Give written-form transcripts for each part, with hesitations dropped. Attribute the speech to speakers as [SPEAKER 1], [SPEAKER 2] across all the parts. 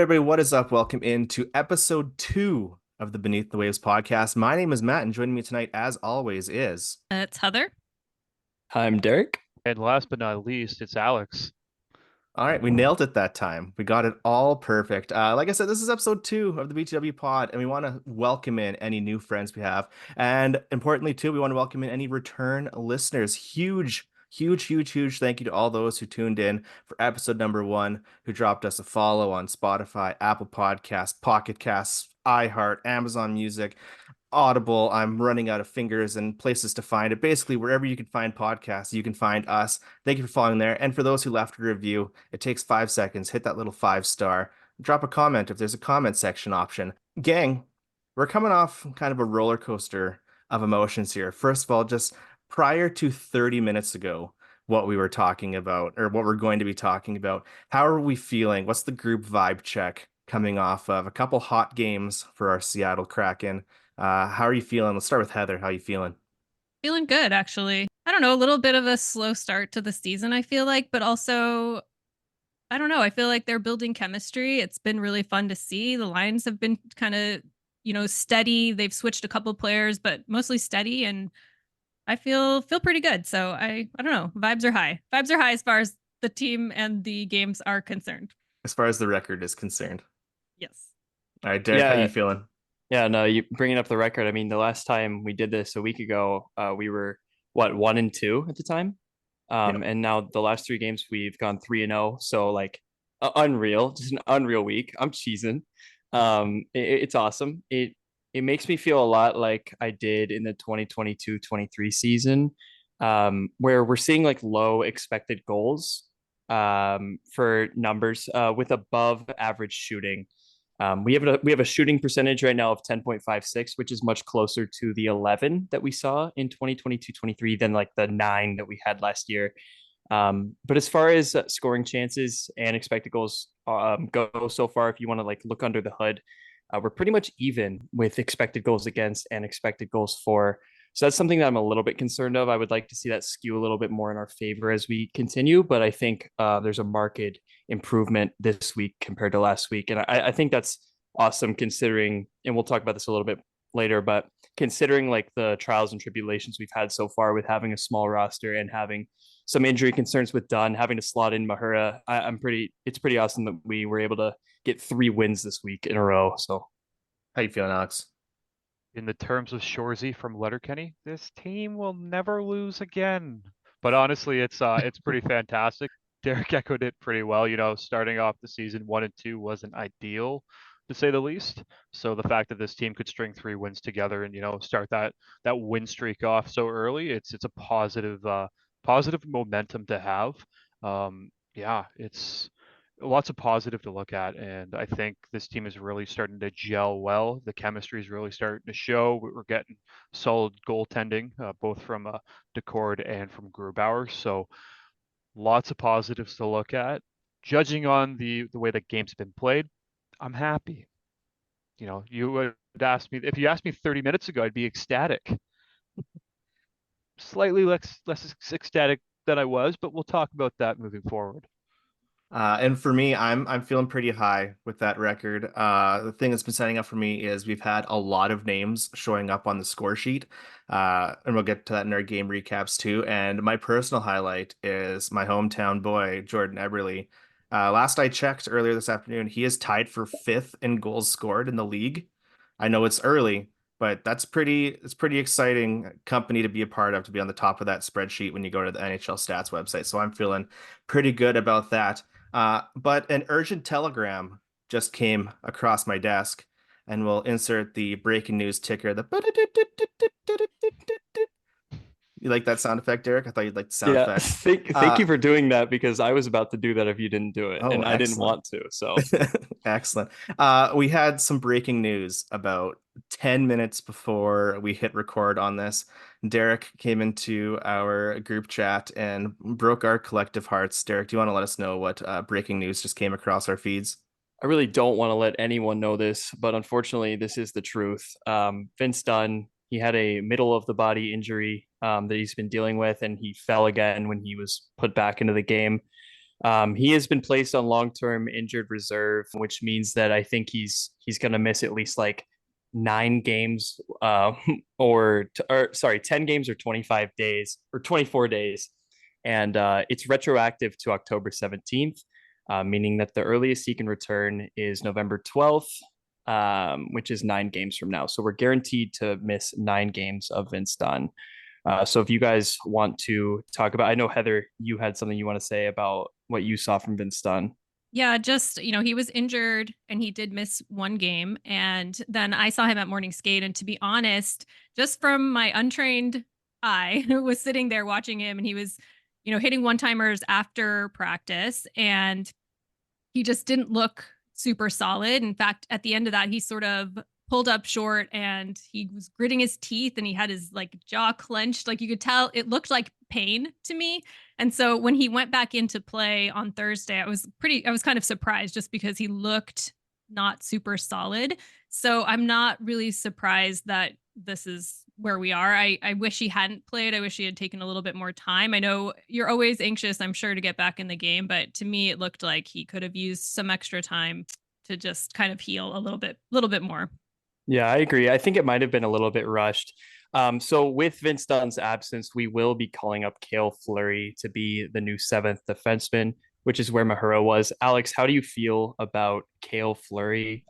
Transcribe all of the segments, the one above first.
[SPEAKER 1] everybody, what is up? Welcome into episode 2 of the Beneath the Waves podcast. My name is Matt, and joining me tonight, as always, is
[SPEAKER 2] It's Heather.
[SPEAKER 3] I'm Derek.
[SPEAKER 4] And last but not least, it's Alex.
[SPEAKER 1] all right. We nailed it that time. We got it all perfect. Like I said, this is episode 2 of the BTW pod, and we want to welcome in any new friends we have. And importantly, too, we want to welcome in any return listeners. Huge thank you to all those who tuned in for episode number 1, who dropped us a follow on Spotify, Apple Podcasts, Pocket Casts, iHeart, Amazon Music, Audible. I'm running out of fingers and places to find it. Basically, wherever you can find podcasts, you can find us. Thank you for following there. And for those who left a review, it takes 5 seconds. Hit that little 5 star. Drop a comment if there's a comment section option. Gang, we're coming off kind of a roller coaster of emotions here. First of all, just prior to 30 minutes ago, what we were talking about, or what we're going to be talking about, how are we feeling? What's the group vibe check coming off of a couple hot games for our Seattle Kraken? How are you feeling? Let's start with Heather. How are you feeling?
[SPEAKER 2] Feeling good, actually. I don't know, a little bit of a slow start to the season, I feel like, but also, I don't know. I feel like they're building chemistry. It's been really fun to see. The lines have been kind of, steady. They've switched a couple players, but mostly steady. And I feel pretty good. So I don't know. Vibes are high. Vibes are high as far as the team and the games are concerned.
[SPEAKER 1] As far as the record is concerned.
[SPEAKER 2] Yes.
[SPEAKER 1] All right, Derek, how
[SPEAKER 3] Yeah,
[SPEAKER 1] you feeling?
[SPEAKER 3] yeah, no, you bringing up the record. I mean, the last time we did this a week ago, we were what 1-2 at the time,
[SPEAKER 1] Yep.
[SPEAKER 3] and now the last 3 games we've gone 3-0. So like, unreal, just an unreal week. I'm cheesing. It's awesome. It makes me feel a lot like I did in the 2022-23 season, where we're seeing like low expected goals, for numbers, with above average shooting. We have a shooting percentage right now of 10.56, which is much closer to the 11 that we saw in 2022-23 than like the 9 that we had last year. But as far as scoring chances and expected goals go so far, if you want to like look under the hood, we're pretty much even with expected goals against and expected goals for. So that's something that I'm a little bit concerned of. I would like to see that skew a little bit more in our favor as we continue, but I think there's a marked improvement this week compared to last week. And I think that's awesome considering, and we'll talk about this a little bit later, but considering like the trials and tribulations we've had so far with having a small roster and having some injury concerns with Dunn, having to slot in Mahura, it's pretty awesome that we were able to get 3 wins this week in a row. So
[SPEAKER 1] How you feeling, Alex?
[SPEAKER 4] In the terms of Shorzy from Letterkenny, this team will never lose again. But honestly, it's pretty fantastic. Derek echoed it pretty well. Starting off the season 1-2 wasn't ideal, to say the least. So the fact that this team could string 3 wins together and start that win streak off so early, it's a positive momentum to have. Yeah, it's lots of positive to look at, and I think this team is really starting to gel well. The chemistry is really starting to show. We're getting solid goaltending, both from Decord and from Grubauer. So lots of positives to look at. Judging on the way the game's been played, I'm happy. You would ask me if you asked me 30 minutes ago, I'd be ecstatic. Slightly less ecstatic than I was, but we'll talk about that moving forward.
[SPEAKER 1] And for me, I'm feeling pretty high with that record. The thing that's been setting up for me is we've had a lot of names showing up on the score sheet. And we'll get to that in our game recaps too. And my personal highlight is my hometown boy, Jordan Eberle. Last I checked earlier this afternoon, he is tied for 5th in goals scored in the league. I know it's early, but it's pretty exciting company to be a part of, to be on the top of that spreadsheet when you go to the NHL stats website. So I'm feeling pretty good about that. But an urgent telegram just came across my desk, and we'll insert the breaking news ticker. You like that sound effect, Derek? I thought you'd like the sound
[SPEAKER 3] yeah,
[SPEAKER 1] effect.
[SPEAKER 3] thank you for doing that because I was about to do that if you didn't do it,
[SPEAKER 1] Oh,
[SPEAKER 3] and I didn't
[SPEAKER 1] excellent.
[SPEAKER 3] want to. So
[SPEAKER 1] Excellent. We had some breaking news about 10 minutes before we hit record on this. Derek came into our group chat and broke our collective hearts. Derek, do you want to let us know what breaking news just came across our feeds?
[SPEAKER 3] I really don't want to let anyone know this, but unfortunately, this is the truth. Vince Dunn, he had a middle of the body injury that he's been dealing with, and he fell again when he was put back into the game. He has been placed on long-term injured reserve, which means that I think he's going to miss at least like 9 games, or sorry, 10 games or 25 days or 24 days, and it's retroactive to October 17th, meaning that the earliest he can return is November 12th, which is 9 games from now. So we're guaranteed to miss 9 games of Vince Dunn. So if you guys want to talk about, I know Heather, you had something you want to say about what you saw from Vince Dunn.
[SPEAKER 2] Yeah, just, he was injured and he did miss one game. And then I saw him at morning skate. And to be honest, just from my untrained eye, was sitting there watching him and he was, hitting one timers after practice. And he just didn't look super solid. In fact, at the end of that, he sort of pulled up short and he was gritting his teeth and he had his like jaw clenched. Like you could tell it looked like pain to me. And so when he went back into play on Thursday, I was kind of surprised just because he looked not super solid. So I'm not really surprised that this is where we are. I wish he hadn't played. I wish he had taken a little bit more time. I know you're always anxious, I'm sure, to get back in the game, but to me, it looked like he could have used some extra time to just kind of heal a little bit more.
[SPEAKER 3] Yeah, I agree. I think it might have been a little bit rushed. So with Vince Dunn's absence, we will be calling up Cale Fleury to be the new seventh defenseman, which is where Mahura was. Alex, how do you feel about Cale Fleury?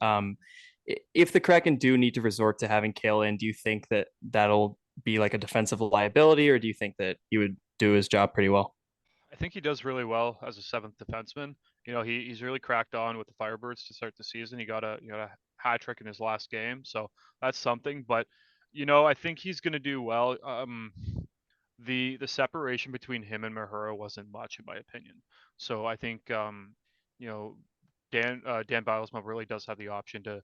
[SPEAKER 3] If the Kraken do need to resort to having Cale in, do you think that that'll be like a defensive liability, or do you think that he would do his job pretty well?
[SPEAKER 4] I think he does really well as a seventh defenseman. He's really cracked on with the Firebirds to start the season. He got a hat trick in his last game, so that's something. But I think he's going to do well. The separation between him and Mahura wasn't much, in my opinion. So I think you know Dan Bilesma really does have the option to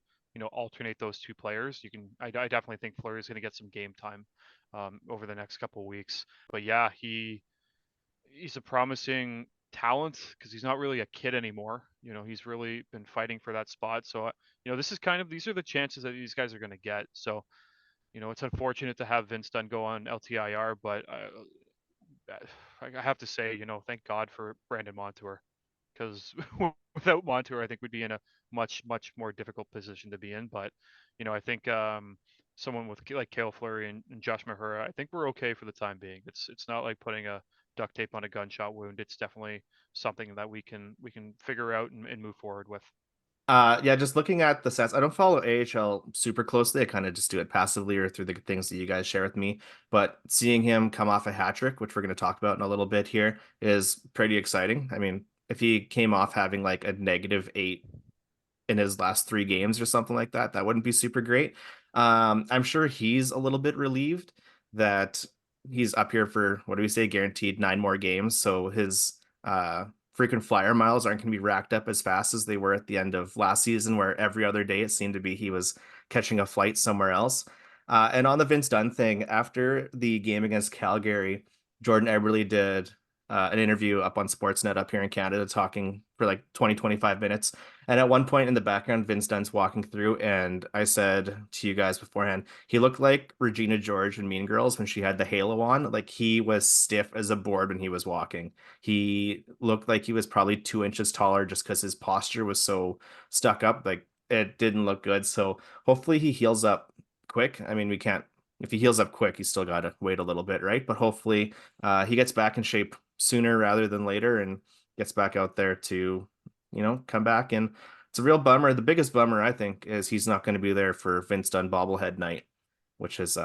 [SPEAKER 4] alternate those two players. I definitely think Fleury is going to get some game time over the next couple of weeks. But yeah, he's a promising talent because he's not really a kid anymore. He's really been fighting for that spot. So, this is these are the chances that these guys are going to get. So, it's unfortunate to have Vince Dunn go on LTIR, but I have to say, thank God for Brandon Montour, because without Montour, I think we'd be in a much, much more difficult position to be in. But, I think someone with like Cale Fleury and Josh Mahura, I think we're okay for the time being. It's not like putting a duct tape on a gunshot wound. It's definitely something that we can figure out and move forward with.
[SPEAKER 1] Yeah, just looking at the stats, I don't follow AHL super closely. I kind of just do it passively or through the things that you guys share with me. But seeing him come off a hat trick, which we're going to talk about in a little bit here, is pretty exciting. I mean, if he came off having like a -8 in his last 3 games or something like that, that wouldn't be super great. I'm sure he's a little bit relieved that he's up here for, what do we say, guaranteed 9 more games. So his frequent flyer miles aren't going to be racked up as fast as they were at the end of last season, where every other day it seemed to be he was catching a flight somewhere else. And on the Vince Dunn thing, after the game against Calgary, Jordan Eberle did an interview up on Sportsnet up here in Canada, talking for like 20-25 minutes. And at one point in the background, Vince Dunn's walking through, and I said to you guys beforehand, he looked like Regina George in Mean Girls when she had the halo on. Like, he was stiff as a board when he was walking. He looked like he was probably 2 inches taller just because his posture was so stuck up. Like, it didn't look good. So hopefully he heals up quick. I mean, we can't, if he heals up quick, he's still got to wait a little bit, right? But hopefully he gets back in shape sooner rather than later and gets back out there to, come back. And it's a real bummer. The biggest bummer, I think, is he's not going to be there for Vince Dunn bobblehead night, which is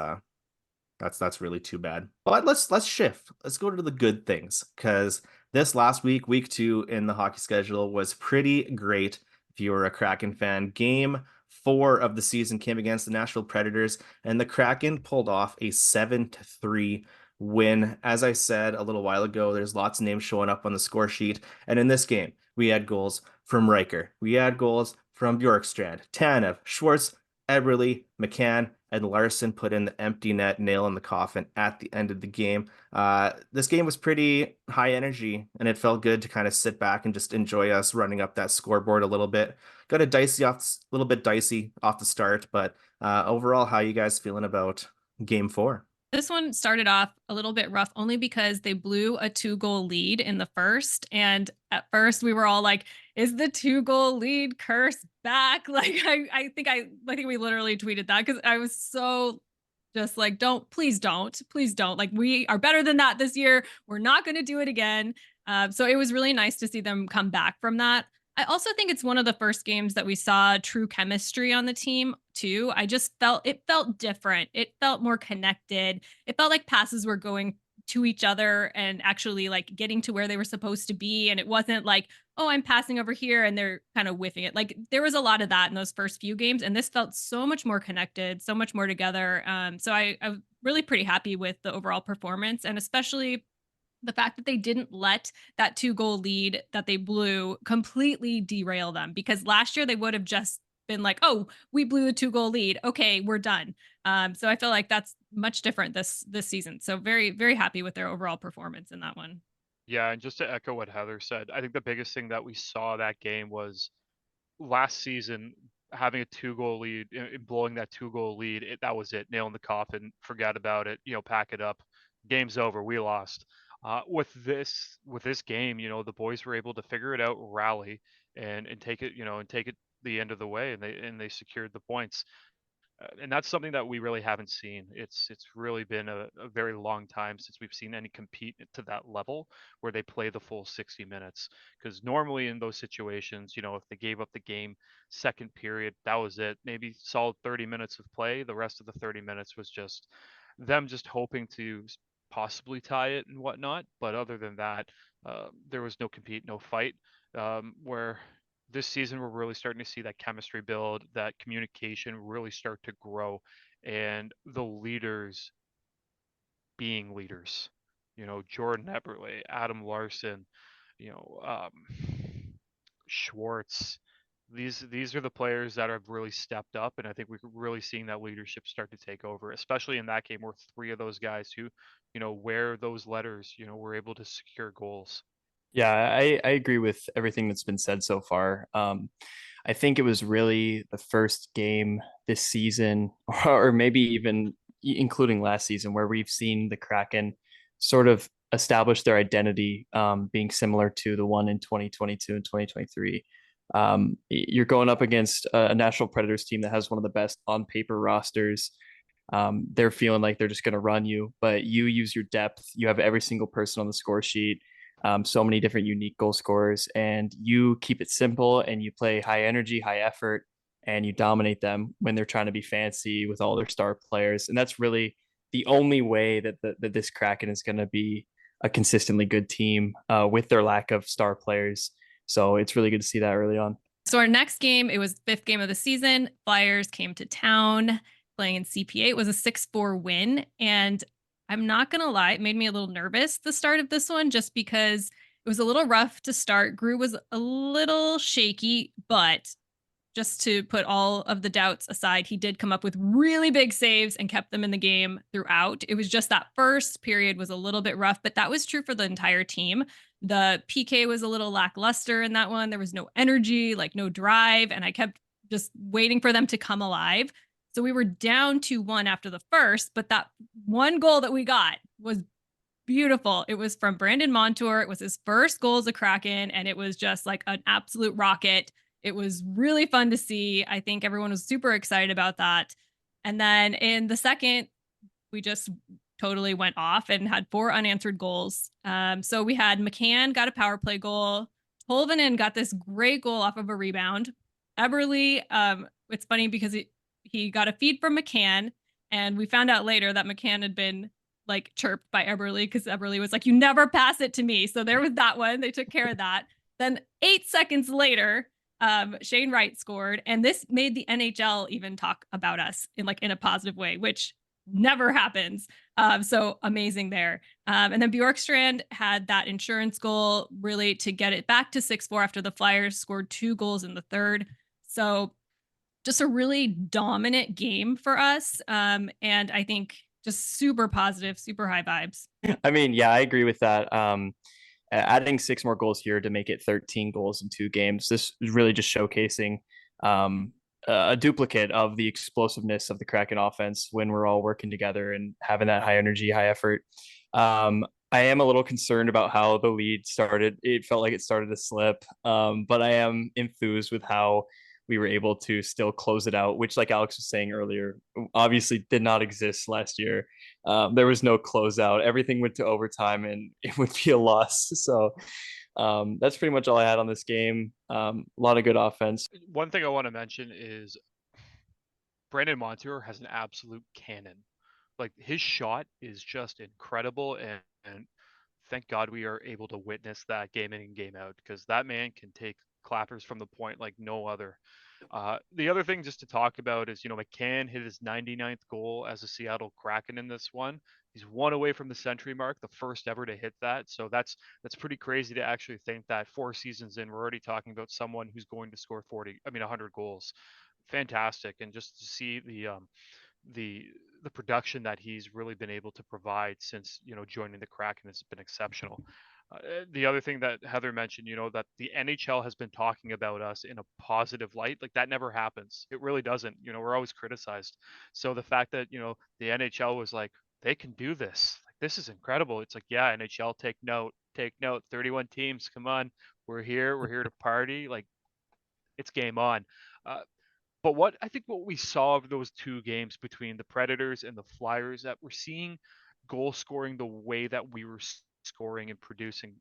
[SPEAKER 1] that's really too bad. But let's shift. Let's go to the good things, because this last week 2 in the hockey schedule, was pretty great. If you were a Kraken fan, Game 4 of the season came against the Nashville Predators, and the Kraken pulled off a 7-3 win. As I said a little while ago, there's lots of names showing up on the score sheet, and in this game, we had goals from Riker, we had goals from Bjorkstrand, Tanev, Schwartz, Eberle, McCann, and Larson put in the empty net nail in the coffin at the end of the game. This game was pretty high energy, and it felt good to kind of sit back and just enjoy us running up that scoreboard a little bit. Got a little bit dicey off the start, but overall, how you guys feeling about Game 4?
[SPEAKER 2] This one started off a little bit rough only because they blew a 2-goal lead in the first. And at first we were all like, is the 2-goal lead curse back? Like I think we literally tweeted that because I was so just like, please don't. Like we are better than that this year. We're not going to do it again. So it was really nice to see them come back from that. I also think it's one of the first games that we saw true chemistry on the team too. I just felt it felt different. It felt more connected. It felt like passes were going to each other and actually like getting to where they were supposed to be. And it wasn't like, oh, I'm passing over here and they're kind of whiffing it. Like there was a lot of that in those first few games. And this felt so much more connected, so much more together. So I was really pretty happy with the overall performance and especially the fact that they didn't let that 2-goal lead that they blew completely derail them because last year they would have just been like, oh, we blew the 2-goal lead. Okay, we're done. So I feel like that's much different this season. So very, very happy with their overall performance in that one.
[SPEAKER 4] Yeah, and just to echo what Heather said, I think the biggest thing that we saw that game was last season having a 2-goal lead, blowing that 2-goal lead. That was it, nail in the coffin. Forget about it. Pack it up. Game's over. We lost. With this game, the boys were able to figure it out, rally, and take it, and take it the end of the way, and they secured the points. And that's something that we really haven't seen. It's really been a very long time since we've seen any compete to that level where they play the full 60 minutes. Because normally in those situations, if they gave up the game second period, that was it. Maybe solid 30 minutes of play. The rest of the 30 minutes was just them just hoping to possibly tie it and whatnot. But other than that, there was no compete, no fight. Where this season we're really starting to see that chemistry build, that communication really start to grow, and the leaders being leaders. Jordan Eberle, Adam Larson, you know, Schwartz. These are the players that have really stepped up, and I think we're really seeing that leadership start to take over, especially in that game where three of those guys who, wear those letters, were able to secure goals.
[SPEAKER 3] Yeah, I agree with everything that's been said so far. I think it was really the first game this season, or maybe even including last season, where we've seen the Kraken sort of establish their identity, being similar to the one in 2022 and 2023. You're going up against a National Predators team that has one of the best on paper rosters. They're feeling like they're just going to run you, but you use your depth. You have every single person on the score sheet, so many different unique goal scorers, and you keep it simple and you play high energy, high effort, and you dominate them when they're trying to be fancy with all their star players. And that's really the only way that this Kraken is going to be a consistently good team, with their lack of star players. So it's really good to see that early on.
[SPEAKER 2] So our next game, it was fifth game of the season. Flyers came to town playing in CPA. It was a 6-4 win. And I'm not going to lie, it made me a little nervous the start of this one just because it was a little rough to start. Grew was a little shaky, but just to put all of the doubts aside, he did come up with really big saves and kept them in the game throughout. It was just that first period was a little bit rough, but that was true for the entire team. The PK was a little lackluster in that one. There was no energy, like no drive, and I kept just waiting for them to come alive. So we were down 2-1 after the first, but that one goal that we got was beautiful. It was from Brandon Montour. It was his first goal as a Kraken, and it was just like an absolute rocket. It was really fun to see. I think everyone was super excited about that. And then in the second, we just totally went off and had 4 unanswered goals. So we had McCann got a power play goal. Tolvanen got this great goal off of a rebound. Eberle, it's funny because he got a feed from McCann, and we found out later that McCann had been like chirped by Eberle because Eberle was like, "You never pass it to me." So there was that one. They took care of that. Then 8 seconds later, Shane Wright scored, and this made the NHL even talk about us in a positive way, which never happens. So amazing there. And then Bjorkstrand had that insurance goal really to get it back to 6-4 after the Flyers scored 2 goals in the third. So just a really dominant game for us. And I think just super positive, super high vibes.
[SPEAKER 3] I mean, yeah, I agree with that. Adding 6 more goals here to make it 13 goals in 2 games. This is really just showcasing a duplicate of the explosiveness of the Kraken offense when we're all working together and having that high energy, high effort. I am a little concerned about how the lead started. It felt like it started to slip, but I am enthused with how we were able to still close it out, which, like Alex was saying earlier, obviously did not exist last year. There was no closeout. Everything went to overtime, and it would be a loss. So that's pretty much all I had on this game. A lot of good offense.
[SPEAKER 4] One thing I want to mention is Brandon Montour has an absolute cannon. Like his shot is just incredible, and thank God we are able to witness that game in and game out because that man can take clappers from the point like no other. The other thing just to talk about is, McCann hit his 99th goal as a Seattle Kraken in this one. He's one away from the century mark, the first ever to hit that. So that's pretty crazy to actually think that 4 seasons in, we're already talking about someone who's going to score 100 goals. Fantastic, and just to see the the production that he's really been able to provide since joining the Kraken has been exceptional. The other thing that Heather mentioned, that the NHL has been talking about us in a positive light, like that never happens. It really doesn't. We're always criticized. So the fact that the NHL was like, they can do this. Like this is incredible. It's like, yeah, NHL, take note. Take note. 31 teams. Come on, we're here. We're here to party. Like it's game on. Uh, but what we saw of those 2 games between the Predators and the Flyers, that we're seeing goal scoring the way that we were scoring and producing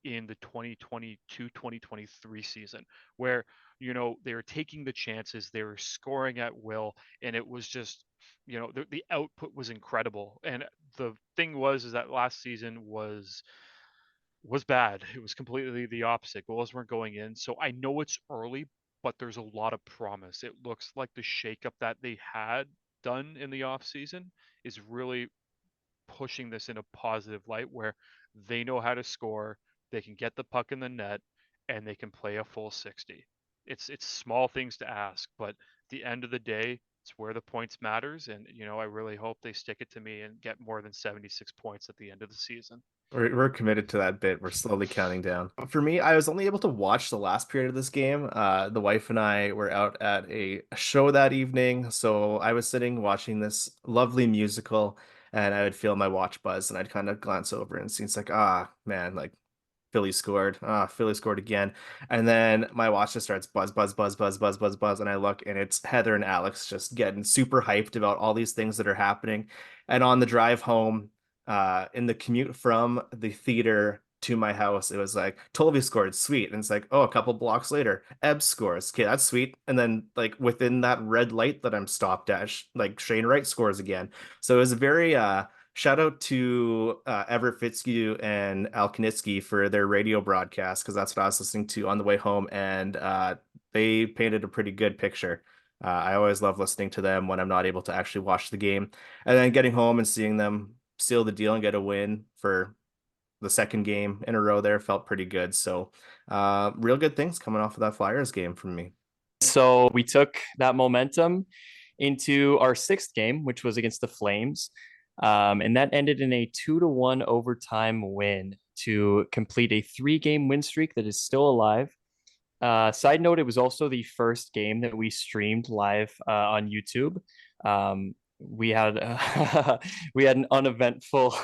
[SPEAKER 4] in the 2022-2023 season, where they were taking the chances, they were scoring at will, and it was just the output was incredible. And the thing is that last season was bad. It was completely the opposite. Goals weren't going in. So I know it's early, but there's a lot of promise. It looks like the shakeup that they had done in the offseason is really pushing this in a positive light where they know how to score, they can get the puck in the net, and they can play a full 60. It's small things to ask, but at the end of the day, it's where the points matters. And I really hope they stick it to me and get more than 76 points at the end of the season.
[SPEAKER 1] We're committed to that bit. We're slowly counting down. For me, I was only able to watch the last period of this game. The wife and I were out at a show that evening, so I was sitting watching this lovely musical, and I would feel my watch buzz, and I'd kind of glance over and see it's like, ah, man, like Philly scored. Ah, Philly scored again. And then my watch just starts buzz, buzz, buzz, buzz, buzz, buzz, buzz. And I look and it's Heather and Alex just getting super hyped about all these things that are happening. And on the drive home, in the commute from the theater to my house, it was like Tolby scored, sweet. And it's like, oh, a couple blocks later, Ebb scores. Okay, that's sweet. And then like within that red light that I'm stopped at, like Shane Wright scores again. So it was a very shout out to Everett Fitzhugh and Al Knitsky for their radio broadcast because that's what I was listening to on the way home, and they painted a pretty good picture. I always love listening to them when I'm not able to actually watch the game, and then getting home and seeing them seal the deal and get a win for the second game in a row there felt pretty good. So, real good things coming off of that Flyers game from me.
[SPEAKER 3] So we took that momentum into our 6th game, which was against the Flames. And that ended in a 2-1 overtime win to complete a 3-game win streak that is still alive. Side note, it was also the first game that we streamed live on YouTube. We had we had an uneventful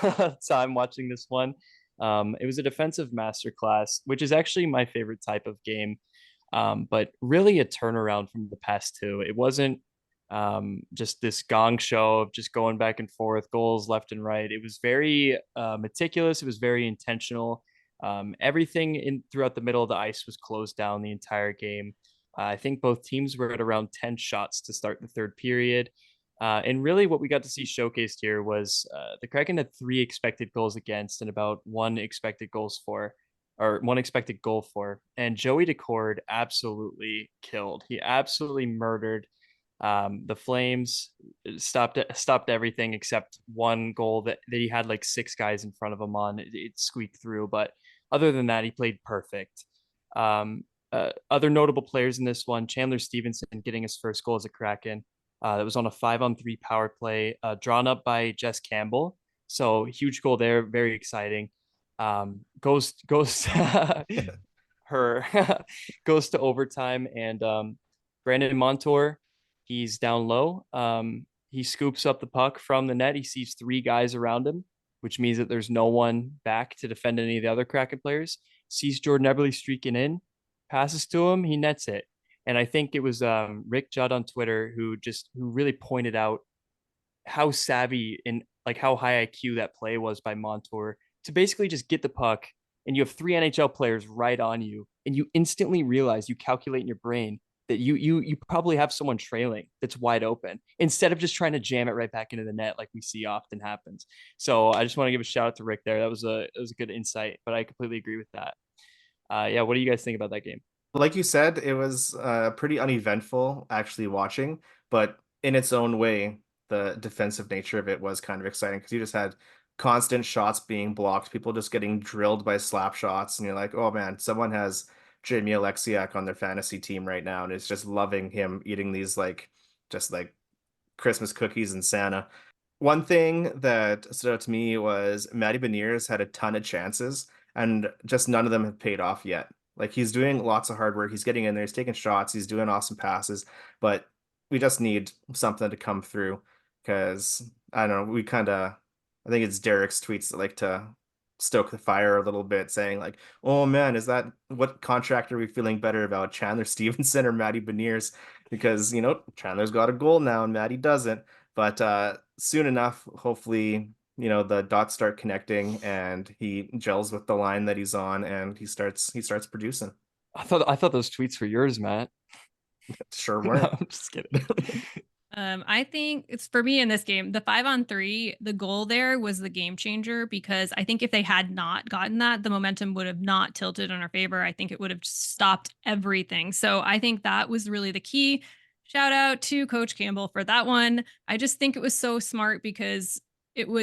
[SPEAKER 3] time watching this one. It was a defensive masterclass, which is actually my favorite type of game. But really a turnaround from the past 2. It wasn't just this gong show of just going back and forth, goals left and right. It was very meticulous. It was very intentional. Everything in throughout the middle of the ice was closed down the entire game. I think both teams were at around 10 shots to start the third period. And really what we got to see showcased here was the Kraken had 3 expected goals against and about 1 expected goals for, or 1 expected goal for. And Joey Decord absolutely killed. He absolutely murdered the Flames. Stopped everything except 1 goal that he had like 6 guys in front of him on. It squeaked through, but other than that, he played perfect. Other notable players in this one: Chandler Stevenson getting his first goal as a Kraken. That was on a 5-on-3 power play, drawn up by Jess Campbell. So huge goal there, very exciting. Goes her goes to overtime, and Brandon Montour, he's down low. He scoops up the puck from the net. He sees three guys around him, which means that there's no one back to defend any of the other Kraken players. Sees Jordan Eberle streaking in, passes to him, he nets it. And I think it was Rick Judd on Twitter who really pointed out how savvy and like how high IQ that play was by Montour to basically just get the puck, and you have three NHL players right on you, and you instantly realize, you calculate in your brain that you probably have someone trailing that's wide open, instead of just trying to jam it right back into the net like we see often happens. So I just want to give a shout out to Rick there. That was a good insight, but I completely agree with that. Yeah, what do you guys think about that game?
[SPEAKER 1] Like you said, it was pretty uneventful actually watching, but in its own way, the defensive nature of it was kind of exciting because you just had constant shots being blocked, people just getting drilled by slap shots, and you're like, oh man, someone has Jamie Alexiak on their fantasy team right now and is just loving him eating these like just like Christmas cookies and Santa. One thing that stood out to me was Matty Beniers had a ton of chances, and just none of them have paid off yet. Like he's doing lots of hard work. He's getting in there. He's taking shots. He's doing awesome passes, but we just need something to come through because I don't know. We kind of, I think it's Derek's tweets that like to stoke the fire a little bit, saying like, "Oh man, is that what contract are we feeling better about, Chandler Stevenson or Matty Beniers?" Because Chandler's got a goal now and Matty doesn't. But soon enough, hopefully, the dots start connecting and he gels with the line that he's on and he starts producing.
[SPEAKER 3] I thought those tweets were yours, Matt.
[SPEAKER 1] Sure
[SPEAKER 3] No,
[SPEAKER 1] weren't.
[SPEAKER 3] I'm just kidding.
[SPEAKER 2] I think it's for me in this game, the 5-on-3, the goal there was the game changer because I think if they had not gotten that, the momentum would have not tilted in our favor. I think it would have stopped everything. So I think that was really the key. Shout out to Coach Campbell for that one. I just think it was so smart because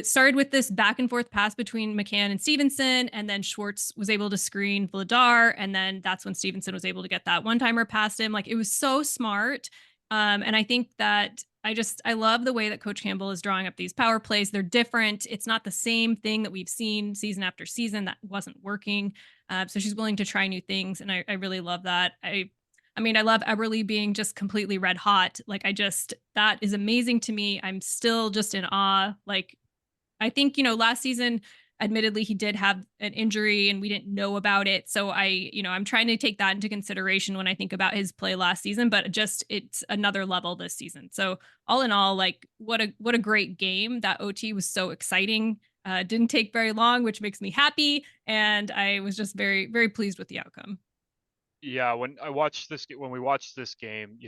[SPEAKER 2] started with this back and forth pass between McCann and Stevenson, and then Schwartz was able to screen Vladar, and then that's when Stevenson was able to get that one-timer past him. Like, it was so smart. And I think that I love the way that Coach Campbell is drawing up these power plays. They're different. It's not the same thing that we've seen season after season that wasn't working. So she's willing to try new things, and I really love that. I mean, I love Eberle being just completely red hot. Like, that is amazing to me. I'm still just in awe. Like, I think, last season, admittedly, he did have an injury and we didn't know about it. So I'm trying to take that into consideration when I think about his play last season, but it's another level this season. So all in all, like, what a great game. That OT was so exciting. Didn't take very long, which makes me happy. And I was just very, very pleased with the outcome.
[SPEAKER 4] Yeah, when we watched this game,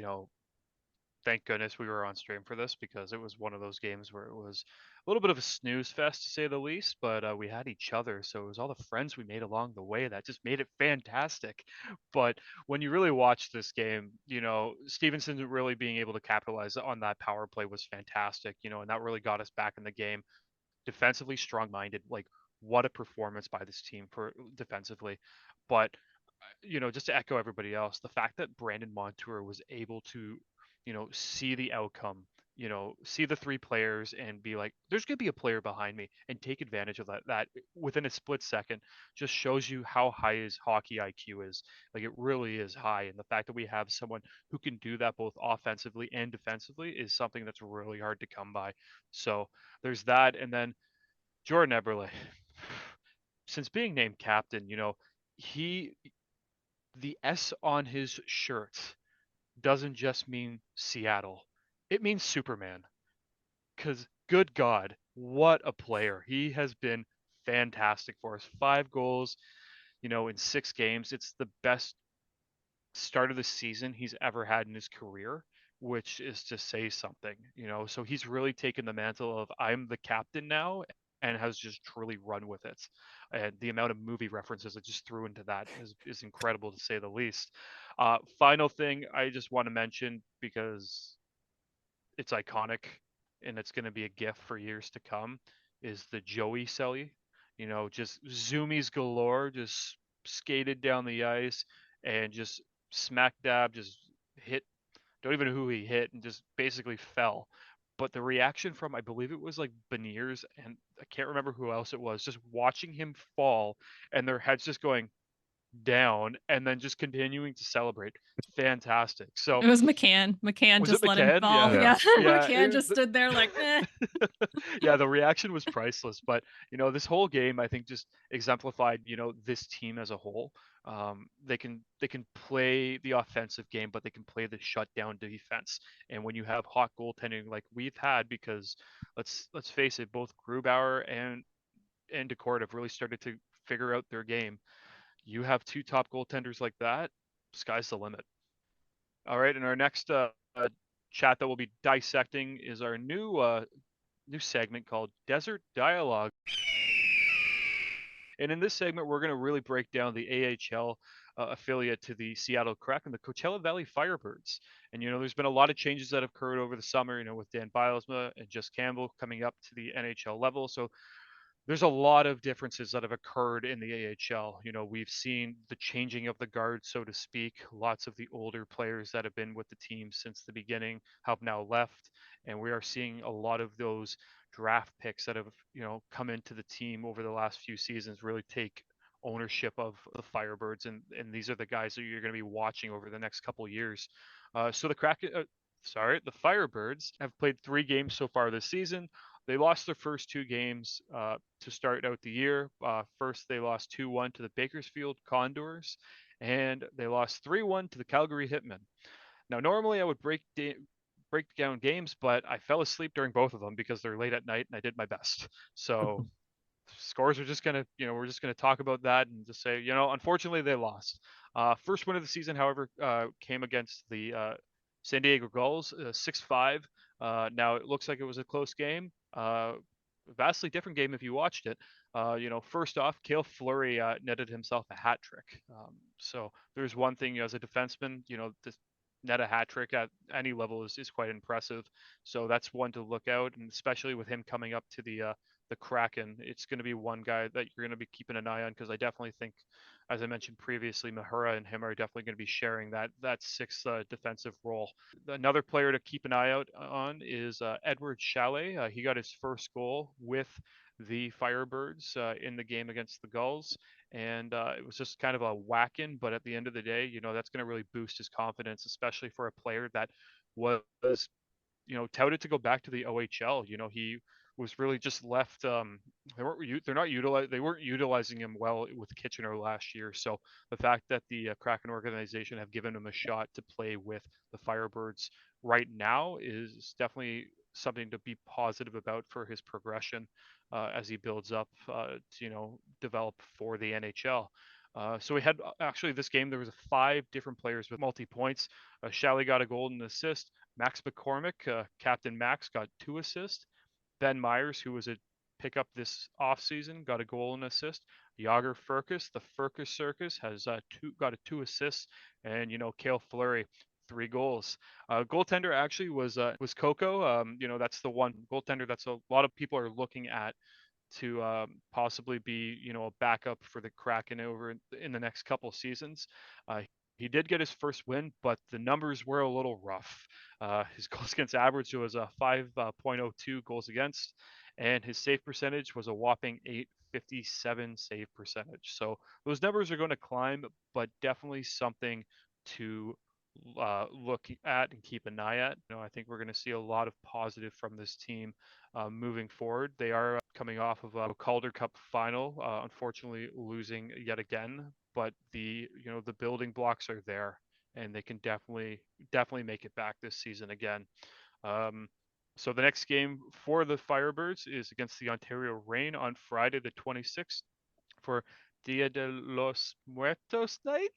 [SPEAKER 4] thank goodness we were on stream for this because it was one of those games where it was a little bit of a snooze fest to say the least, but we had each other, so it was all the friends we made along the way that just made it fantastic. But when you really watch this game, Stevenson really being able to capitalize on that power play was fantastic, and that really got us back in the game. Defensively strong-minded, like, what a performance by this team for defensively. But just to echo everybody else, the fact that Brandon Montour was able to, see the outcome, see the three players and be like, there's going to be a player behind me, and take advantage of that within a split second, just shows you how high his hockey IQ is. Like, it really is high. And the fact that we have someone who can do that both offensively and defensively is something that's really hard to come by. So there's that. And then Jordan Eberle, since being named captain, he the S on his shirt doesn't just mean Seattle. It means Superman. Because, good God, what a player. He has been fantastic for us. 5 goals, in 6 games. It's the best start of the season he's ever had in his career, which is to say something, So he's really taken the mantle of, I'm the captain now, and has just truly run with it. And the amount of movie references I just threw into that is incredible, to say the least. Final thing I just want to mention, because it's iconic and it's going to be a gift for years to come, is the Joey Selly. Just zoomies galore, just skated down the ice and just smack dab, just hit, don't even know who he hit, and just basically fell. But the reaction from, I believe it was like Beniers, and I can't remember who else it was, just watching him fall and their heads just going, down and then just continuing to celebrate. Fantastic. So
[SPEAKER 2] It was McCann. McCann
[SPEAKER 4] was it
[SPEAKER 2] just let him
[SPEAKER 4] McCann?
[SPEAKER 2] fall.
[SPEAKER 4] Yeah.
[SPEAKER 2] Yeah.
[SPEAKER 4] Yeah.
[SPEAKER 2] McCann just stood there like, eh.
[SPEAKER 4] Yeah, the reaction was priceless. But this whole game I think just exemplified, this team as a whole. They can play the offensive game, but they can play the shutdown defense. And when you have hot goaltending like we've had, because let's face it, both Grubauer and Decord have really started to figure out their game. You have two top goaltenders like that, sky's the limit. All right, and our next chat that we'll be dissecting is our new segment called Desert Dialogue. And in this segment, we're going to really break down the AHL affiliate to the Seattle Kraken, the Coachella Valley Firebirds. And, there's been a lot of changes that have occurred over the summer, with Dan Bylsma and Just Campbell coming up to the NHL level. So there's a lot of differences that have occurred in the AHL. We've seen the changing of the guard, so to speak. Lots of the older players that have been with the team since the beginning have now left, and we are seeing a lot of those draft picks that have, come into the team over the last few seasons really take ownership of the Firebirds, and these are the guys that you're going to be watching over the next couple years. So the Firebirds have played 3 games so far this season. They lost their first 2 games to start out the year. First, they lost 2-1 to the Bakersfield Condors, and they lost 3-1 to the Calgary Hitmen. Now, normally I would break down games, but I fell asleep during both of them because they're late at night, and I did my best. So scores are just gonna, we're just gonna talk about that and just say, unfortunately they lost. First win of the season, however, came against the San Diego Gulls, 6-5. Now it looks like it was a close game. Vastly different game if you watched it. First off, Cale Fleury netted himself a hat trick. So there's one thing, as a defenseman, to net a hat trick at any level is quite impressive. So that's one to look out, and especially with him coming up to the Kraken, it's going to be one guy that you're going to be keeping an eye on, because I definitely think, as I mentioned previously, Mahura and him are definitely going to be sharing that sixth defensive role. Another player to keep an eye out on is Edward Chalet. He got his first goal with the Firebirds in the game against the Gulls, and it was just kind of a whack-in, but at the end of the day, that's going to really boost his confidence, especially for a player that was touted to go back to the OHL. He was really just left. They weren't utilizing him well with Kitchener last year. So the fact that the Kraken organization have given him a shot to play with the Firebirds right now is definitely something to be positive about for his progression as he builds up to develop for the NHL. So we had actually this game, there was 5 different players with multi-points. Shalley got a goal and an assist. Max McCormick, Captain Max, got 2 assists. Ben Myers, who was a pickup this offseason, got a goal and assist. Yager Furcus, the Furcus Circus, has got 2 assists. And, Cale Fleury, 3 goals. Goaltender actually was Coco. That's the one goaltender that's a lot of people are looking at to possibly be, a backup for the Kraken over in the next couple of seasons. He did get his first win, but the numbers were a little rough. His goals against average was a 5.02 goals against, and his save percentage was a whopping 857 save percentage. So those numbers are going to climb, but definitely something to look at and keep an eye at. I think we're going to see a lot of positive from this team moving forward. They are coming off of a Calder Cup final, unfortunately losing yet again, but the building blocks are there, and they can definitely make it back this season again. So the next game for the Firebirds is against the Ontario Reign on Friday the 26th for Dia de los Muertos night.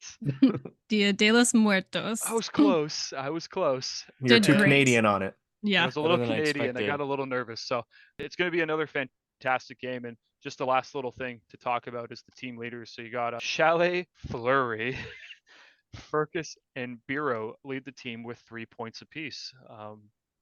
[SPEAKER 2] Dia de los Muertos.
[SPEAKER 4] I was close.
[SPEAKER 1] You're
[SPEAKER 2] Did
[SPEAKER 1] too
[SPEAKER 2] great.
[SPEAKER 1] Canadian on it.
[SPEAKER 4] I
[SPEAKER 2] Yeah.
[SPEAKER 4] was a little
[SPEAKER 3] Better than I
[SPEAKER 4] Canadian. I
[SPEAKER 3] expected.
[SPEAKER 4] got a little nervous. So it's going to be another fantastic game. And just the last little thing to talk about is the team leaders. So you got Chalet, Fleury, Furcus, and Biro lead the team with 3 points apiece.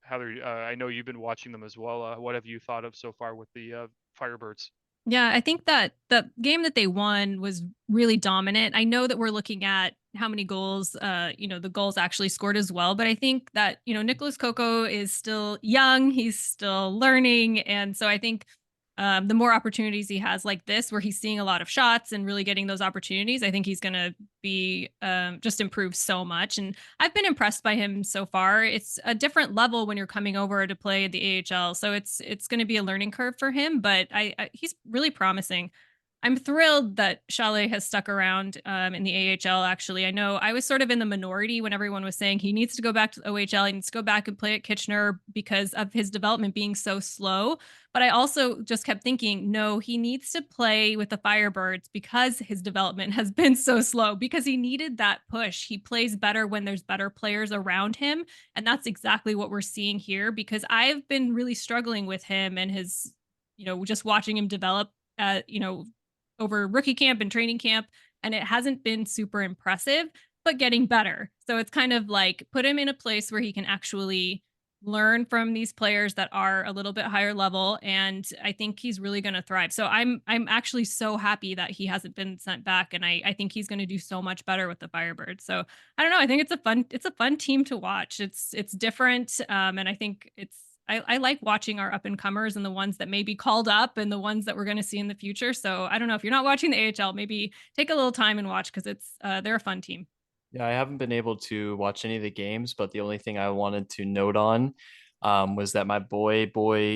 [SPEAKER 4] Heather, I know you've been watching them as well. What have you thought of so far with the Firebirds?
[SPEAKER 2] Yeah, I think that the game that they won was really dominant. I know that we're looking at how many goals, the goals actually scored as well, but I think that, Nicholas Coco is still young, he's still learning, and so I think the more opportunities he has like this, where he's seeing a lot of shots and really getting those opportunities, I think he's going to be just improve so much. And I've been impressed by him so far. It's a different level when you're coming over to play the AHL, so it's going to be a learning curve for him. But he's really promising. I'm thrilled that Chalet has stuck around in the AHL. Actually, I know I was sort of in the minority when everyone was saying he needs to go back to the OHL. He needs to go back and play at Kitchener because of his development being so slow. But I also just kept thinking, no, he needs to play with the Firebirds because his development has been so slow, because he needed that push. He plays better when there's better players around him. And that's exactly what we're seeing here, because I've been really struggling with him and his, just watching him develop, over rookie camp and training camp. And it hasn't been super impressive, but getting better. So it's kind of like put him in a place where he can actually learn from these players that are a little bit higher level, and I think he's really going to thrive. So I'm actually so happy that he hasn't been sent back, and I think he's going to do so much better with the Firebirds. So I don't know, I think it's a fun team to watch. It's different, and I think I like watching our up and comers and the ones that may be called up and the ones that we're going to see in the future. So I don't know, if you're not watching the AHL, maybe take a little time and watch, because they're a fun team.
[SPEAKER 3] Yeah, I haven't been able to watch any of the games, but the only thing I wanted to note on was that my boy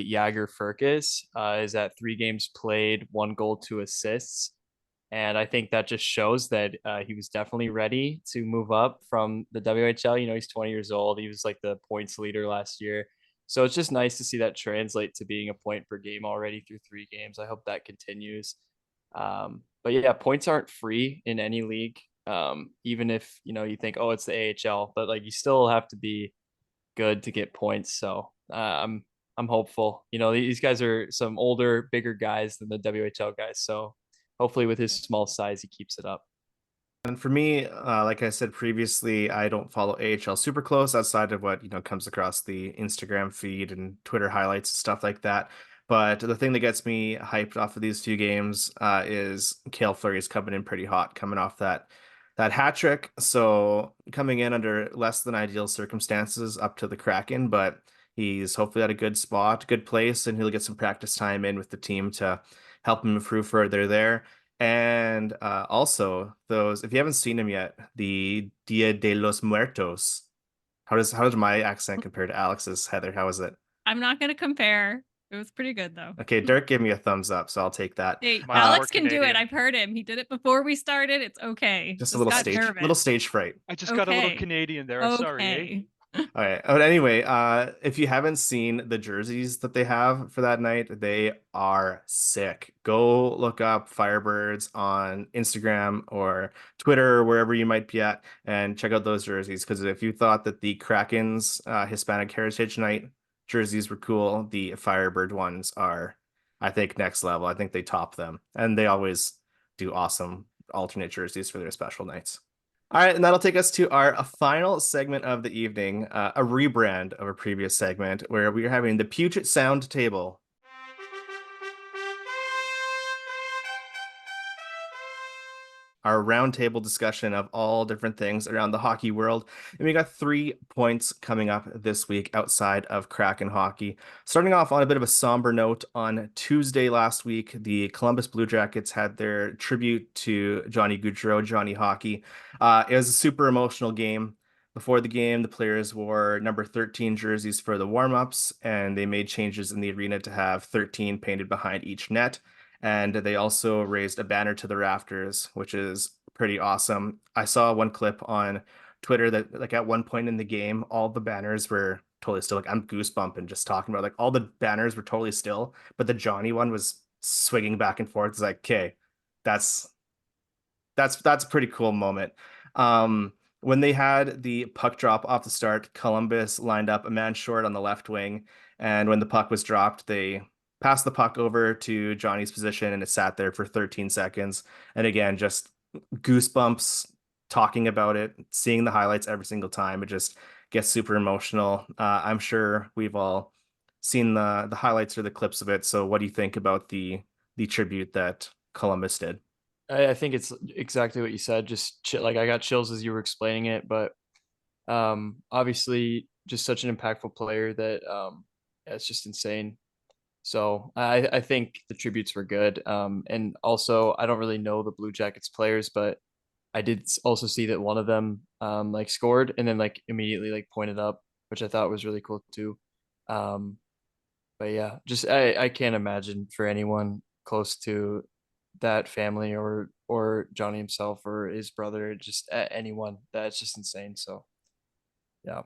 [SPEAKER 3] Jagger Furcus is at 3 games played, 1 goal, 2 assists. And I think that just shows that he was definitely ready to move up from the WHL. He's 20 years old. He was like the points leader last year. So it's just nice to see that translate to being a point per game already through 3 games. I hope that continues. But yeah, points aren't free in any league. Even if, you think, oh, it's the AHL, but like you still have to be good to get points. So I'm hopeful. These guys are some older, bigger guys than the WHL guys. So hopefully with his small size, he keeps it up.
[SPEAKER 1] And for me, like I said previously, I don't follow AHL super close outside of what, comes across the Instagram feed and Twitter highlights and stuff like that. But the thing that gets me hyped off of these few games is Cale Fleury's coming in pretty hot, coming off that hat trick. So coming in under less than ideal circumstances up to the Kraken, but he's hopefully at a good spot, good place, and he'll get some practice time in with the team to help him improve further there. And also those, if you haven't seen them yet, the Dia de los Muertos. How does my accent compare to Alex's, Heather? How is it?
[SPEAKER 2] I'm not going to compare. It was pretty good though.
[SPEAKER 1] Okay, Dirk gave me a thumbs up, so I'll take that.
[SPEAKER 2] Hey,
[SPEAKER 4] Mine's more
[SPEAKER 2] Alex can do it.
[SPEAKER 4] Canadian.
[SPEAKER 2] I've heard him. He did it before we started. It's okay.
[SPEAKER 1] Just a
[SPEAKER 2] Got nervous.
[SPEAKER 1] little stage fright.
[SPEAKER 4] I just got a little
[SPEAKER 2] Okay.
[SPEAKER 4] Canadian there. I'm sorry. Eh?
[SPEAKER 2] Okay.
[SPEAKER 1] All right. But anyway, if you haven't seen the jerseys that they have for that night, they are sick. Go look up Firebirds on Instagram or Twitter or wherever you might be at and check out those jerseys. Because if you thought that the Kraken's Hispanic Heritage Night jerseys were cool, the Firebird ones are, I think, next level. I think they top them. And they always do awesome alternate jerseys for their special nights. All right, and that'll take us to our final segment of the evening, a rebrand of a previous segment where we are having the Puget Sound Table. Our roundtable discussion of all different things around the hockey world. And we got 3 points coming up this week outside of Kraken hockey. Starting off on a bit of a somber note, on Tuesday last week, the Columbus Blue Jackets had their tribute to Johnny Gaudreau, Johnny Hockey. It was a super emotional game. Before the game, the players wore number 13 jerseys for the warm-ups, and they made changes in the arena to have 13 painted behind each net. And they also raised a banner to the rafters, which is pretty awesome. I saw one clip on Twitter that like at one point in the game, all the banners were totally still. Like I'm goosebumping just talking about like all the banners were totally still, but the Johnny one was swinging back and forth. It's like, okay, that's a pretty cool moment. When they had the puck drop off the start, Columbus lined up a man short on the left wing, and when the puck was dropped, they passed the puck over to Johnny's position, and it sat there for 13 seconds. And again, just goosebumps talking about it, seeing the highlights every single time. It just gets super emotional. I'm sure we've all seen the highlights or the clips of it. So what do you think about the tribute that Columbus did?
[SPEAKER 3] I think it's exactly what you said. Just like I got chills as you were explaining it, but obviously just such an impactful player that it's just insane. So I think the tributes were good. And also I don't really know the Blue Jackets players, but I did also see that one of them like scored and then like immediately like pointed up, which I thought was really cool too. Um, but yeah, just I can't imagine for anyone close to that family or Johnny himself or his brother, just anyone. That's just insane. So yeah.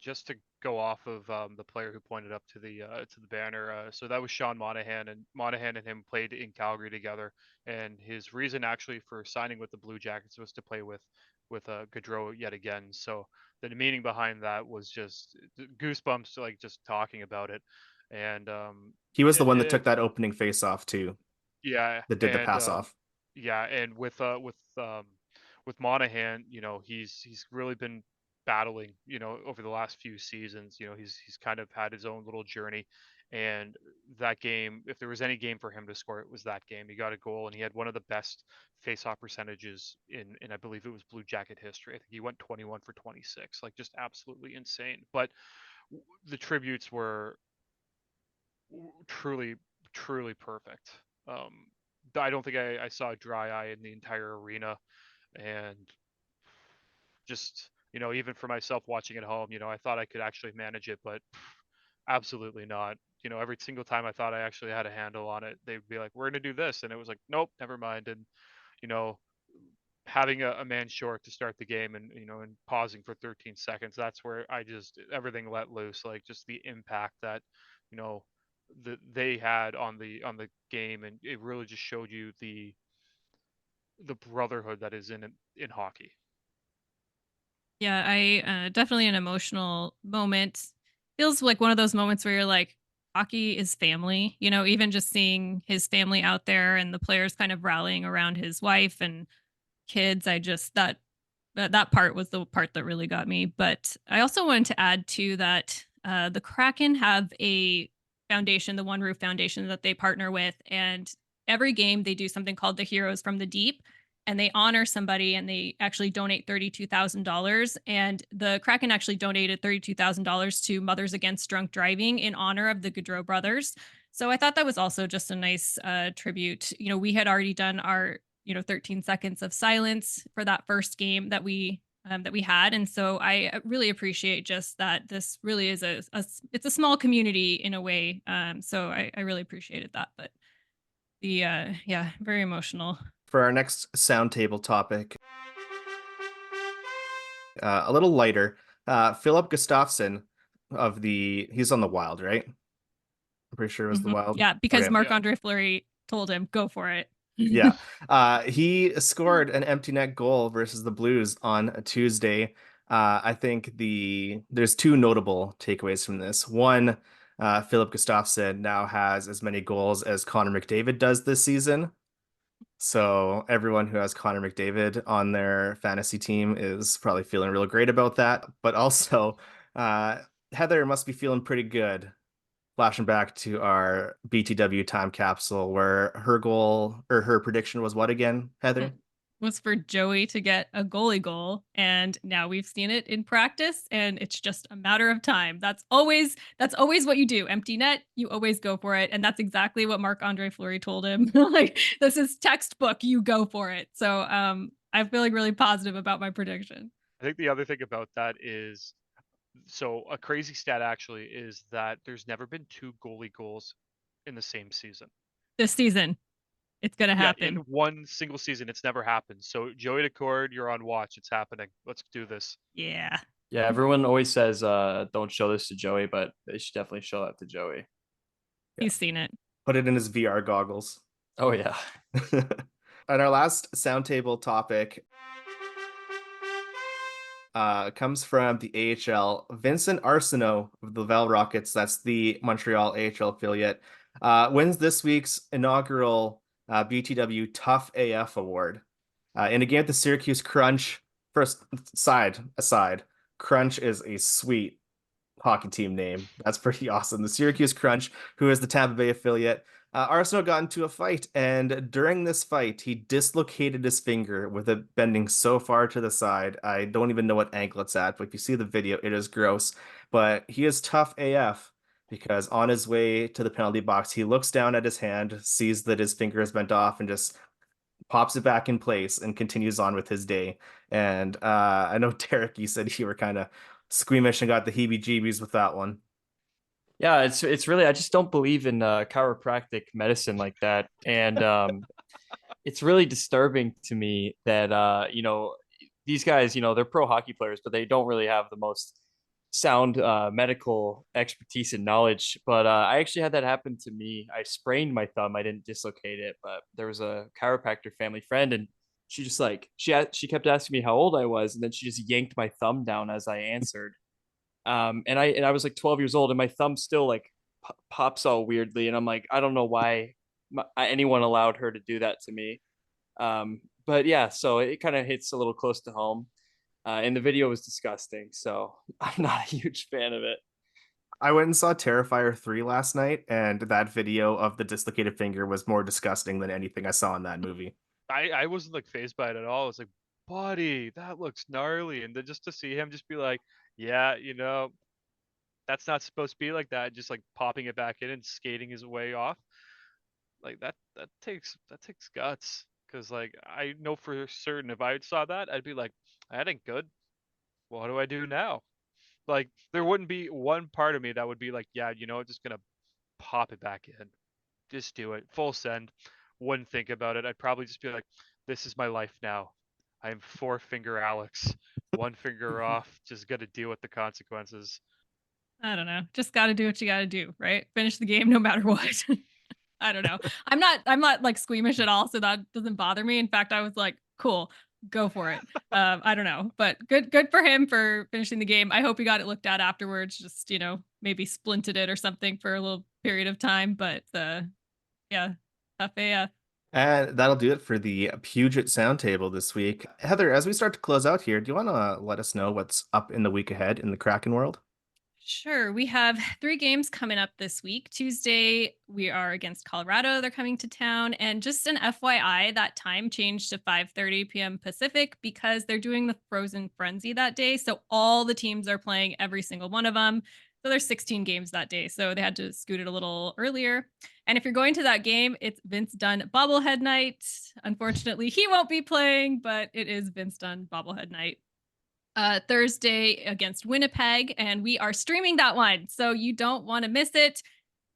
[SPEAKER 4] Just to go off of the player who pointed up to the banner. So that was Sean Monahan, and Monahan and him played in Calgary together. And his reason actually for signing with the Blue Jackets was to play with Gaudreau yet again. So the meaning behind that was just goosebumps, like just talking about it. And
[SPEAKER 1] He was the one that took that opening face off too,
[SPEAKER 4] yeah,
[SPEAKER 1] that did the
[SPEAKER 4] and
[SPEAKER 1] pass off.
[SPEAKER 4] yeah, and with Monahan, he's really been battling, over the last few seasons. He's kind of had his own little journey, and that game, if there was any game for him to score, it was that game. He got a goal, and he had one of the best face-off percentages in I believe it was Blue Jacket history. I think he went 21 for 26, like just absolutely insane. But the tributes were truly, truly perfect. Um, I don't think I saw a dry eye in the entire arena, and just even for myself watching at home, I thought I could actually manage it, but absolutely not. Every single time I thought I actually had a handle on it, they'd be like, "We're gonna do this," and it was like, "Nope, never mind." And you know, having a man short to start the game, and pausing for 13 seconds, that's where I just everything let loose. Like just the impact that you know that they had on the game, and it really just showed you the brotherhood that is in hockey.
[SPEAKER 2] Yeah, I definitely an emotional moment. Feels like one of those moments where you're like, hockey is family. Even just seeing his family out there and the players kind of rallying around his wife and kids. I just that part was the part that really got me. But I also wanted to add to that the Kraken have a foundation, the One Roof Foundation that they partner with, and every game they do something called the Heroes from the Deep, and they honor somebody and they actually donate $32,000. And the Kraken actually donated $32,000 to Mothers Against Drunk Driving in honor of the Gaudreau brothers. So I thought that was also just a nice tribute. We had already done our 13 seconds of silence for that first game that we had, and so I really appreciate just that this really is it's a small community in a way. So I really appreciated that. But the yeah, very emotional.
[SPEAKER 1] For our next sound table topic, a little lighter, Philip Gustafsson he's on the Wild, right? I'm pretty sure it was the Wild.
[SPEAKER 2] Yeah, because
[SPEAKER 1] Okay.
[SPEAKER 2] Marc
[SPEAKER 4] Yeah.
[SPEAKER 2] Andre Fleury told him go for it.
[SPEAKER 1] Yeah. He scored an empty net goal versus the Blues on a Tuesday. I think there's two notable takeaways from this. One, Philip Gustafsson now has as many goals as Connor McDavid does this season. So everyone who has Connor McDavid on their fantasy team is probably feeling real great about that. But also, Heather must be feeling pretty good flashing back to our BTW time capsule where her goal or her prediction was what again, Heather?
[SPEAKER 2] Was for Joey to get a goalie goal, and now we've seen it in practice, and it's just a matter of time. That's always what you do. Empty net, you always go for it, and that's exactly what Marc Andre Fleury told him. Like, this is textbook, you go for it. So I'm feeling really positive about my prediction
[SPEAKER 4] I think the other thing about that is, so a crazy stat actually is that there's never been two goalie goals in the same season.
[SPEAKER 2] this season. It's gonna
[SPEAKER 4] Yeah, in
[SPEAKER 2] happen.
[SPEAKER 4] one single season, it's never happened. So Joey Decord, you're on watch. It's happening. Let's do this.
[SPEAKER 2] Yeah,
[SPEAKER 3] Yeah, everyone always says don't show this to Joey, but they should definitely show that to Joey.
[SPEAKER 1] Yeah.
[SPEAKER 2] he's seen it.
[SPEAKER 1] Put it in his VR goggles.
[SPEAKER 3] Oh yeah.
[SPEAKER 1] And our last sound table topic comes from the AHL. Vincent Arsenault of the Laval Rockets, that's the Montreal AHL affiliate, wins this week's inaugural BTW Tough AF award. In a game at the Syracuse Crunch, first aside, Crunch is a sweet hockey team name. That's pretty awesome. The Syracuse Crunch, who is the Tampa Bay affiliate. Arsenal got into a fight, and during this fight, he dislocated his finger with it bending so far to the side. I don't even know what angle it's at, but if you see the video, it is gross. But he is tough AF. because on his way to the penalty box, he looks down at his hand, sees that his finger is bent off, and just pops it back in place and continues on with his day. And I know Derek, you said you were kind of squeamish and got the heebie-jeebies with that one.
[SPEAKER 3] Yeah, it's really, I just don't believe in chiropractic medicine like that, and it's really disturbing to me that these guys, they're pro hockey players, but they don't really have the most sound medical expertise and knowledge. But I actually had that happen to me. I sprained my thumb. I didn't dislocate it, but there was a chiropractor family friend, and she just like she kept asking me how old I was, and then she just yanked my thumb down as I answered. And I was like 12 years old, and my thumb still like pops all weirdly, and I'm like, I don't know why anyone allowed her to do that to me. But yeah, so it kind of hits a little close to home. And the video was disgusting, so I'm not a huge fan of it.
[SPEAKER 1] I went and saw Terrifier 3 last night, and that video of the dislocated finger was more disgusting than anything I saw in that movie.
[SPEAKER 4] I wasn't like phased by it at all. I was like, buddy, that looks gnarly. And then just to see him just be like, yeah, that's not supposed to be like that, just like popping it back in and skating his way off. Like that takes guts. Cause like I know for certain if I saw that, I'd be like, that ain't good. What do I do now? Like there wouldn't be one part of me that would be like, yeah, just gonna pop it back in. Just do it. Full send. Wouldn't think about it. I'd probably just be like, this is my life now. I'm four finger Alex. One finger off. Just got to deal with the consequences.
[SPEAKER 2] I don't know. Just got to do what you got to do, right? Finish the game no matter what. I don't know. I'm not like squeamish at all, so that doesn't bother me. In fact, I was like, cool, go for it. I don't know, but good for him for finishing the game. I hope he got it looked at afterwards. Just maybe splinted it or something for a little period of time. But yeah, tough AF.
[SPEAKER 1] And that'll do it for the Puget Sound Table this week. Heather, as we start to close out here, do you want to let us know what's up in the week ahead in the Kraken world?
[SPEAKER 2] Sure. We have 3 games coming up this week. Tuesday, we are against Colorado. They're coming to town. And just an FYI, that time changed to 5:30 p.m. Pacific because they're doing the Frozen Frenzy that day. So all the teams are playing every single one of them. So there's 16 games that day. So they had to scoot it a little earlier. And if you're going to that game, it's Vince Dunn bobblehead night. Unfortunately, he won't be playing, but it is Vince Dunn bobblehead night. Thursday against Winnipeg, and we are streaming that one, so you don't want to miss it.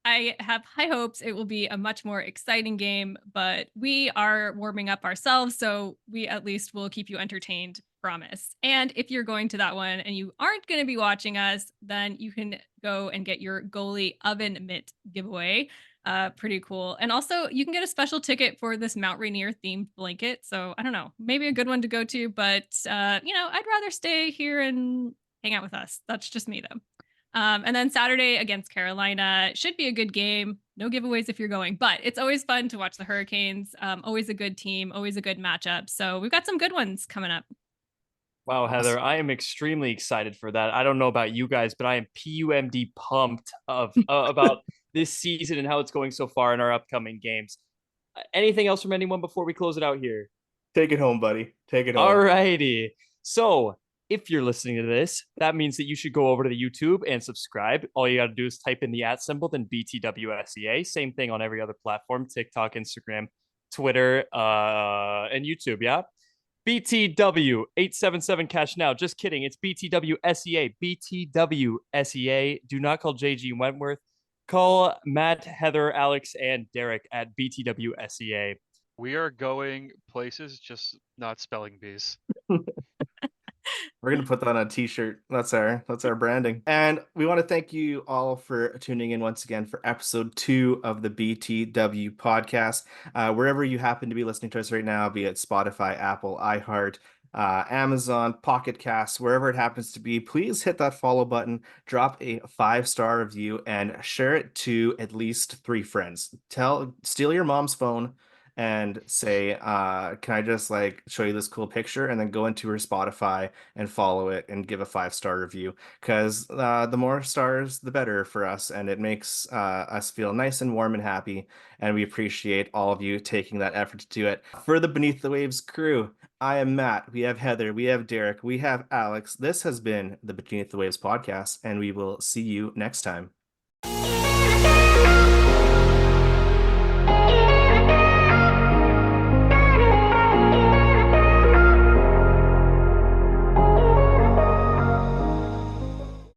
[SPEAKER 2] I have high hopes it will be a much more exciting game, but we are warming up ourselves, so we at least will keep you entertained, promise. And if you're going to that one and you aren't going to be watching us, then you can go and get your goalie oven mitt giveaway. Pretty cool. And also you can get a special ticket for this Mount Rainier themed blanket. So I don't know, maybe a good one to go to, but I'd rather stay here and hang out with us. That's just me though. And then Saturday against Carolina should be a good game. No giveaways if you're going, but it's always fun to watch the Hurricanes. Always a good team, always a good matchup. So we've got some good ones coming up.
[SPEAKER 3] Wow, Heather, I am extremely excited for that. I don't know about you guys, but I am PUMD pumped about this season and how it's going so far in our upcoming games. Anything else from anyone before we close it out here?
[SPEAKER 1] Take it home, buddy. Take it home.
[SPEAKER 3] All righty. So if you're listening to this, that means that you should go over to the YouTube and subscribe. All you got to do is type in the @ symbol, then BTWSEA. Same thing on every other platform: TikTok, Instagram, Twitter, and YouTube. Yeah. BTW 877 cash now. Just kidding. It's BTW SEA. BTW SEA. Do not call JG Wentworth. Call Matt, Heather, Alex, and Derek at BTW SEA.
[SPEAKER 4] We are going places, just not spelling bees.
[SPEAKER 1] We're gonna put that on a t-shirt. That's our branding. And we want to thank you all for tuning in once again for episode 2 of the BTW podcast. Wherever you happen to be listening to us right now, be it Spotify, Apple, iHeart, Amazon, Pocket Casts, wherever it happens to be, please hit that follow button, drop a 5-star review, and share it to at least 3 friends. Steal your mom's phone and say, can I just like show you this cool picture, and then go into her Spotify and follow it and give a 5-star review, because the more stars the better for us, and it makes us feel nice and warm and happy, and we appreciate all of you taking that effort to do it. For the Beneath the Waves crew, I am Matt, we have Heather, we have Derek, we have Alex. This has been the Beneath the Waves podcast, and we will see you next time.
[SPEAKER 5] Yeah.